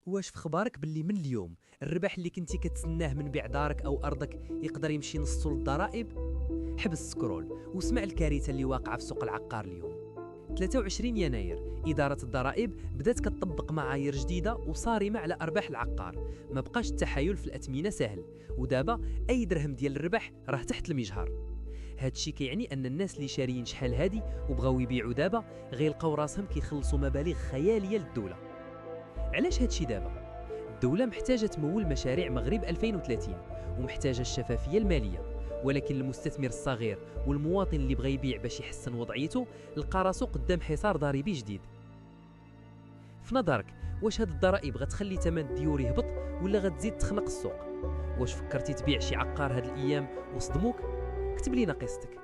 واش في خبارك باللي من اليوم الربح اللي كنتي كتسناه من بيع دارك او ارضك يقدر يمشي نصو للضرائب؟ حبس سكرول واسمع الكارثه اللي واقعه في سوق العقار اليوم. 23 يناير إدارة الضرائب بدات كتطبق معايير جديدة وصارمة على أرباح العقار. ما بقاش التحايل في الأثمنة سهل، ودابا أي درهم ديال الربح راه تحت المجهر. هادشي كيعني أن الناس اللي شاريين شحال هادي وبغاو يبيعوا دابا غيلقاو راسهم كيخلصوا مبالغ خيالية للدولة. علاش هادشي دابا؟ الدولة محتاجة تمول مشاريع مغرب 2030 ومحتاجة الشفافية المالية، ولكن المستثمر الصغير والمواطن اللي بغى يبيع باش يحسن وضعيته لقى راسو قدام حصار ضريبي جديد. في نظرك واش هاد الضرائب غتخلي ثمن الديور يهبط ولا غتزيد تخنق السوق؟ واش فكرتي تبيع شي عقار هاد الايام وصدموك؟ كتب لينا قصتك.